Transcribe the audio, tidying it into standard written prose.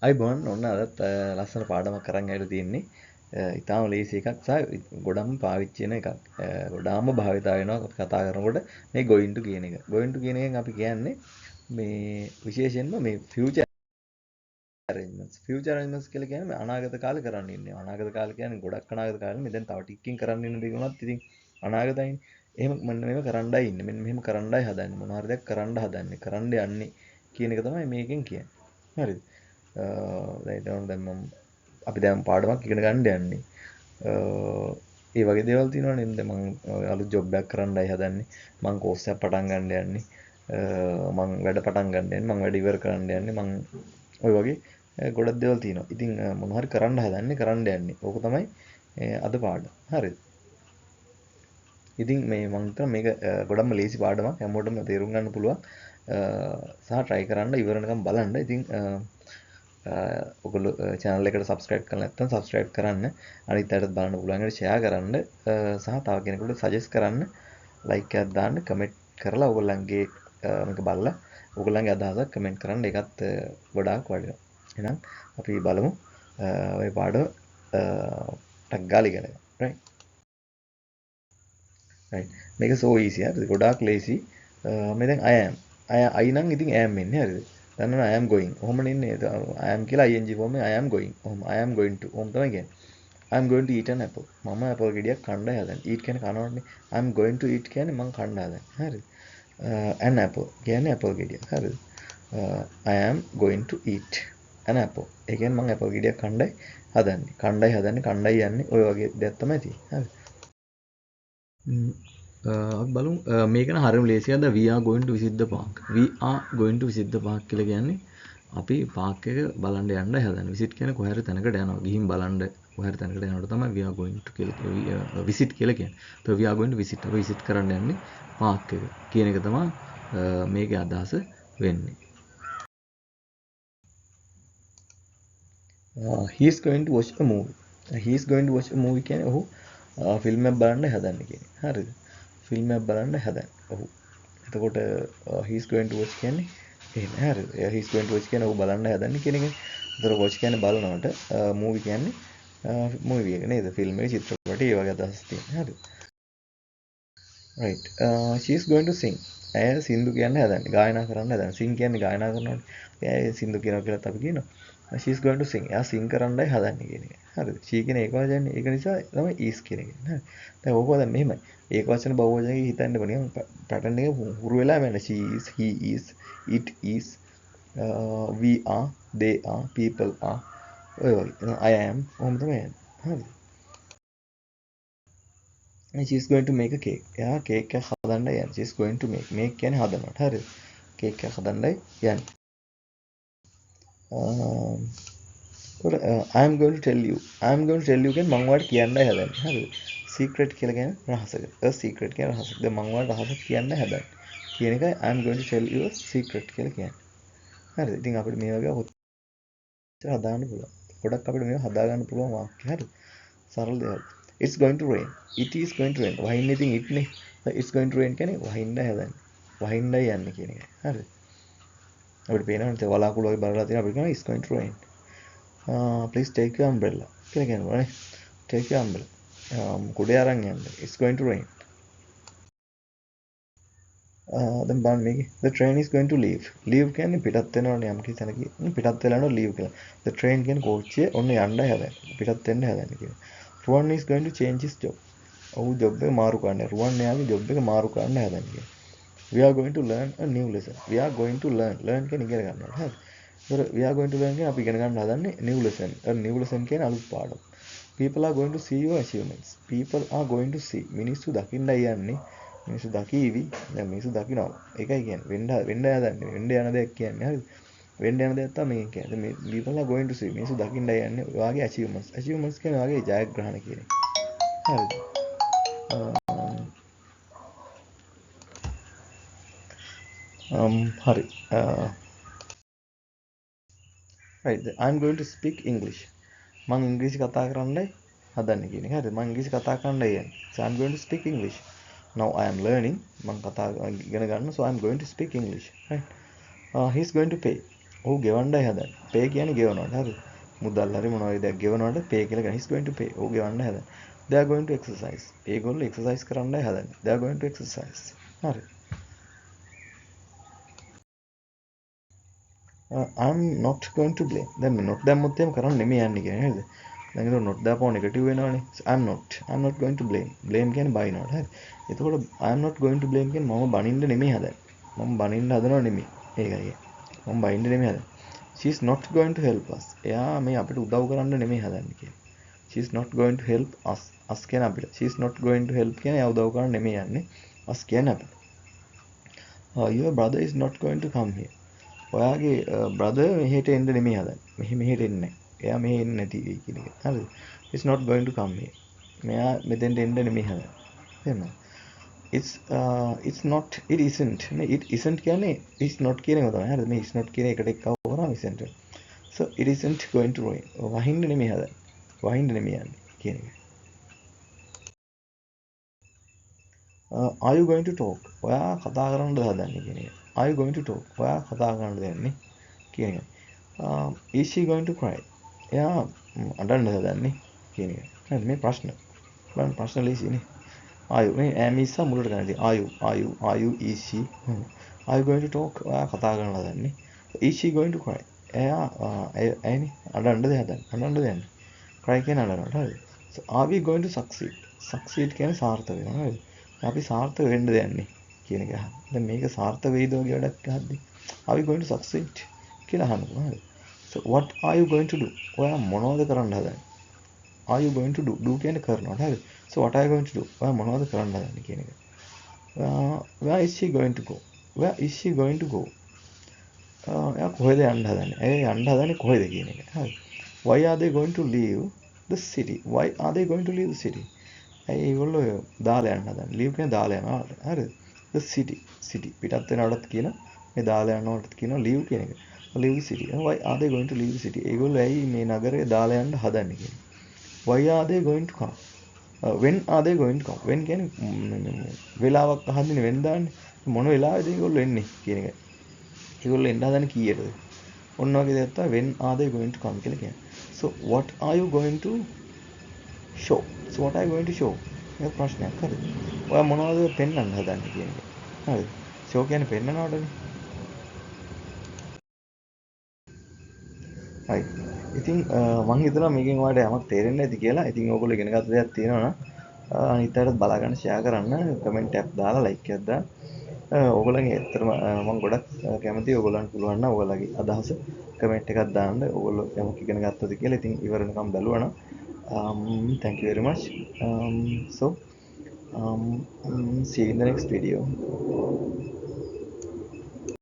අයිබෝන් ඔන්න අදත් ලස්සන පාඩමක් කරන් ඇවිල්ලා තියෙන්නේ. ඉතාලම ලේසි එකක් සහ ගොඩක්ම පාවිච්චි වෙන එකක්. ගොඩාක්ම භාවිතා වෙනවා අපි කතා කරනකොට මේ going to කියන එක. going to කියන එකෙන් අපි කියන්නේ මේ විශේෂයෙන්ම මේ future arrangements. future arrangements කියලා කියන්නේ මේ අනාගත කාලේ කරන්න ඉන්නේ. අනාගත කාලේ කියන්නේ ගොඩක් අනාගත කාලේ මේ දැන් තව ටිකකින් කරන්න ඉන්න දේ වුණත් ඉතින් අනාගතයිනේ. එහෙම මෙන්න මේව කරන්නයි ඉන්නේ. මෙන්න මෙහෙම කරන්නයි හදන්නේ. මොනවා හරි දෙයක් කරන්න හදන්නේ. කරන්න යන්නේ කියන එක තමයි මේකෙන් කියන්නේ. හරිද? දැන් මම අපි දැන් පාඩමක් ඉගෙන ගන්න යන්නේ. ඒ වගේ දේවල් තියෙනවනේ. දැන් මම අලුත් ජොබ් එකක් කරන්නයි හදන්නේ. මම කෝස් එකක් පටන් ගන්න යන්නේ. මම වැඩ පටන් ගන්න යන්නේ. මම වැඩ ඉවර කරන්න යන්නේ. මම ওই වගේ ගොඩක් දේවල් තියෙනවා. ඉතින් මොනවා හරි කරන්න හදන්නේ කරන්න යන්නේ. ඕක තමයි අද පාඩම. හරිද? ඉතින් මේ මම හිතනවා මේක ගොඩක්ම ලේසි පාඩමක්. හැමෝටම තේරුම් ගන්න පුළුවන්. සහ try කරන්න ඉවරනකම් බලන්න. ඉතින් ඔගොල්ලෝ channel එකට subscribe කරලා නැත්නම් subscribe කරන්න. අනිත් අයටත් බලන්න පුළුවන් එකට share කරන්න. සහ තව කෙනෙකුට suggest කරන්න. like එකක් දාන්න, comment කරලා ඔයගොල්ලන්ගේ මේක බලලා ඔයගොල්ලන්ගේ අදහසක් comment කරන්න. ඒකත් ගොඩාක් වටිනවා. එහෙනම් අපි බලමු ඔය පාඩම ටක් ගාලා ඉගෙන ගන්න. right right මේක so easy හරිද? ගොඩාක් lazy. මේ දැන් I නම් ඉතින් am එන්නේ හරිද? දන්නවනේ I am going. ඔහොමනේ ඉන්නේ. I am කියලා ing form එකේ I am going. ඔහොම I am going to. ඔහොම තමයි කියන්නේ. I am going to eat an apple. මම apple ගෙඩියක් කන්නයි හදන්නේ. eat කියන්නේ කනවනේ. I am going to eat කියන්නේ මම කන්න හදන්නේ. හරිද? an apple කියන්නේ apple ගෙඩියක්. හරිද? I am going to eat an apple. ඒ කියන්නේ මම apple ගෙඩියක් කන්නයි හදන්නේ. කණ්ඩයි යන්නේ. ඔය වගේ දෙයක් තමයි තියෙන්නේ. හරිද? අපි බලමු මේක නම් හරියම ලේසියි. අද we are going to visit the park. we are going to visit the park කියලා කියන්නේ අපි පාක් එක බලන්න යන්න හදන්නේ. visit කියන්නේ කොහේ හරි තැනකට යනවා. ගිහින් බලන්න කොහේ හරි තැනකට යනකොට තමයි we are going to කියලා visit කියලා කියන්නේ. તો we are going to visit. අපි visit කරන්න යන්නේ පාක් එක කියන එක තමයි මේකේ අදහස වෙන්නේ. he is going to watch a movie. he is going to watch a movie කියන්නේ ඔහු ෆිල්ම් එකක් බලන්න හදන්නේ කියන්නේ. හරිද? ෆිල්ම් එකක් බලන්න හදන්නේ. ඔහු. එතකොට he is going to watch කියන්නේ එහෙම. හරිද? he is going to watch කියන්නේ ඔහු බලන්න හදන්නේ කියන එකනේ. එතකොට watch කියන්නේ බලනකොට movie කියන්නේ movie එක නේද? ෆිල්ම් එක චිත්‍රපටය ඒ වගේ අදහස් තියෙනවා. හරිද? right. she is going to sing. ඇය සින්දු කියන්න හදන්නේ. ගායනා කරන්න හදන්නේ. sing කියන්නේ ගායනා කරනවානේ. ඇය සින්දු කියනවා කියලාත් අපි කියනවා. she is going to sing. එයා sing කරන්නයි හදන්නේ කියන එක. හරිද? she කියන ඒක වචනේ ඒක නිසා තමයි is කියන එක. හරි. දැන් ඕක දැන් මෙහෙමයි. ඒක වචන බහුවචනයේ හිතන්න බෑ. නිකන් පැටර්න් එක හුරු වෙලා යන්නේ. she is, he is, it is, we are, they are, people are. ඔය වගේ. I am ඔහොම තමයි යන්නේ. හරිද? and she is going to make a cake. එයා කේක් එකක් හදන්නයි යන්නේ. she is going to make. make කියන්නේ හදනවට. හරිද? කේක් එකක් හදන්නයි යන්නේ. I am going to tell you. I am going to tell you කියන්නේ මම ඔයාලට කියන්නයි හදන්නේ. හරිද? secret කියලා කියන්නේ රහසක. a secret කියන්නේ රහසක්. දැන් මම ඔයාලට රහසක් කියන්නයි හදන්නේ. කියන එකයි I am going to tell you a secret කියලා කියන්නේ. හරිද? ඉතින් අපිට මේ වගේ කොච්චර හදාගන්න පුළුවන්. ගොඩක් අපිට මේව හදාගන්න පුළුවන් වාක්‍ය. හරිද? සරල දෙයක්. It's going to rain. It is going to rain. වහින්න ඉතින් it නේ. It's going to rain කියන්නේ වහින්නයි හදන්නේ. වහින්නයි යන්නේ කියන එකයි. හරිද? අපිට පේනවනේ වලාකුළු වගේ බලලා තියෙනවා. අපිට කියනවා it's going to rain. Please take your umbrella. කියලා කියනවා නේ. Take your umbrella. කුඩේ අරන් යන්න. It's going to rain. දැන් බලන්න මේකේ. The train is going to leave. Leave කියන්නේ පිටත් වෙනවනේ යම් කිසි තැනක. පිටත් වෙලා යනවා leave කියලා. The train කියන්නේ කෝච්චිය ඔන්න යන්නයි හදන්නේ. පිටත් වෙන්න හදන්නේ කියලා. Ruan is going to change his job. ඔහු job එක මාරු කරන්න. Ruan එයාගේ job එක මාරු කරන්න හදන්නේ කියලා. We are going to learn a new lesson. We are going to learn. Learn කියන්නේ ඉගෙන ගන්නවා. හරිද? ඒතර we are going to learn කියන්නේ අපි ඉගෙන ගන්න හදන්නේ new lesson. new lesson කියන්නේ අලුත් පාඩම. People are going to see your achievements. People are going to see. මිනිස්සු දකින්නයි යන්නේ. මිනිස්සු දකීවි. දැන් මිනිස්සු දකිනවා. ඒකයි කියන්නේ. වෙන්න හදන්නේ. වෙන්න යන දෙයක් කියන්නේ. හරිද? වෙන්න යන දෙයක් තමයි මේ කියන්නේ. මේ people are going to see. මිනිස්සු දකින්නයි යන්නේ. ඔයාගේ achievements. achievements කියන්නේ ඔයාගේ ජයග්‍රහණ කියන එක. හරිද? හරි. right. I'm going to speak English. මම ඉංග්‍රීසි කතා කරන්නයි හදන්නේ කියන එක. හරිද? මම ඉංග්‍රීසි කතා කරන්නයි යන්නේ. So I'm going to speak English. Now I am learning. මම කතා ඉගෙන ගන්න. So I'm going to speak English. Right? He's going to pay. ඔහු ගෙවන්නයි හදන්නේ. pay කියන්නේ ගෙවනවට. හරිද? මුදල් හරි මොනවා දෙයක් ගෙවනවට pay කියලා කියන. he's going to pay. ඔහු ගෙවන්නයි හදන්නේ. they are going to exercise. ඒගොල්ලෝ exercise කරන්නයි හදන්නේ. they are going to exercise. හරි. I'm not going to blame. දැන් මේ not දැම්මොත් එහෙම කරන්න නෙමෙයි යන්නේ කියන්නේ නේද? දැන් ඒක not දාපුවා නෙගටිව් වෙනවනේ. I'm not going to blame. blame කියන්නේ බයිනවට. හරි. එතකොට I'm not going to blame කියන්නේ මම බනින්න නෙමෙයි හදන්නේ. මම බනින්න හදනව නෙමෙයි. ඒකයි. මම බනින්න නෙමෙයි හදන්නේ. She's not going to help us. එයා මේ අපිට උදව් කරන්න නෙමෙයි හදන්නේ කියන්නේ. She's not going to help us. us කියන්නේ අපිට. She's not going to help කියන්නේ එයා උදව් කරන්න නෙමෙයි යන්නේ. us කියන්නේ අපිට. Your brother is not going to come here. ඔයාගේ බ්‍රදර් මෙහෙට එන්න නෙමෙයි හදන්නේ. මෙහෙට එන්නේ නැහැ. එයා මෙහෙ එන්නේ නැති වෙයි කියන එක. හරිද? It's not going to come here. මෙයා මෙතෙන්ට එන්න නෙමෙයි හදන්නේ. තේරුණාද? It's not it isn't. නේ it isn't කියන්නේ it's not කියන එක තමයි. හරිද? මේ it's not කියන එකට එක්කව කරාම isn't. So it isn't going to rain. වහින්න නෙමෙයි හදන්නේ. වහින්න නෙමෙයි යන්නේ කියන එක. Are you going to talk? ඔයා කතා කරන්නද හදන්නේ කියන එක. Are you going to talk? ඔයා කතා කරන්නද යන්නේ කියන එක. Is she going to cry? එයා අඬන්නද හදන්නේ කියන එක. හරිද? මේ ප්‍රශ්න. බලන්න ප්‍රශ්න ලේසියිනේ. Are you මේ am is මුලට ගන්න තියෙන්නේ. Are you is she? Are you going to talk? ඔයා කතා කරන්නද හදන්නේ. Is she going to cry? එයා ඇයිනේ අඬන්නද හදන්නේ. අඬන්නද යන්නේ. cry කියන අඬනවට. හරිද? So are we going to succeed? succeed කියන්නේ සාර්ථක වෙනවා. හරිද? අපි සාර්ථක වෙන්නද යන්නේ කියන එක අහන්න. දැන් මේක සාර්ථක වෙයිද වගේ වැඩක් අහද්දි are we going to succeed කියලා අහනවා. හරි. So what are you going to do? ඔයා මොනවද කරන්න හදන්නේ? Are you going to do? do කියන්නේ කරනවා. හරි. So what are you going to do? ඔයා මොනවද කරන්න හදන්නේ කියන එක. Where is she going to go? Where is she going to go? එයා කොහෙද යන්න හදන්නේ? ඇයි යන්න හදන්නේ කොහෙද කියන එක. හරි. Why are they going to leave the city? Why are they going to leave the city? ඇයි ඒගොල්ලෝ දාලා යන්න හදන්නේ? leave කියන්නේ දාලා යනවා. හරිද? the city පිටත් වෙනවටත් කියන මේ දාලා යනවටත් කියන leave කියන එක. leave the city. why are they going to leave the city? ඒගොල්ලෝ ඇයි මේ නගරය දාලා යන්න හදන්නේ කියන. why are they going to come? when are they going to come? when කියන්නේ වෙලාවක් අහන්නේ වෙන දාන්නේ. මොන වෙලාවෙද ඒගොල්ලෝ එන්නේ කියන එක. ඒගොල්ලෝ එන්න හදන්නේ කීයටද? ඔන්න වගේ දෙයක් තමයි when are they going to come කියලා කියන්නේ. so what are you going to show? so what are you going to show? මේ ප්‍රශ්නයක් හරිද? ඔයා මොනවද පෙන්වන්න හදන්නේ කියන එක. හරිද? show කියන්නේ පෙන්වනවටනේ. හරි. ඉතින් මම හිතනවා මේකෙන් ඔයාලට යමක් තේරෙන්නේ නැති කියලා. ඉතින් ඕගොල්ලෝ ඉගෙන ගත්ත දෙයක් තියෙනවා නම් අනිත් අයටත් බලා ගන්න ෂෙයා කරන්න, කමෙන්ට් එකක් දාලා ලයික් එකක් දාන්න. ඕගොල්ලන්ගේ ඇත්තටම මම ගොඩක් කැමතියි ඕගොල්ලන්ට පුළුවන් නම් ඔයගොල්ලන්ගේ අදහස කමෙන්ට් එකක් දාන්න. ඕගොල්ලෝ යමක් ඉගෙන ගත්තද කියලා. ඉතින් ඉවර වෙනකම් බැලුවා නම් thank you very much. So see you in the next video.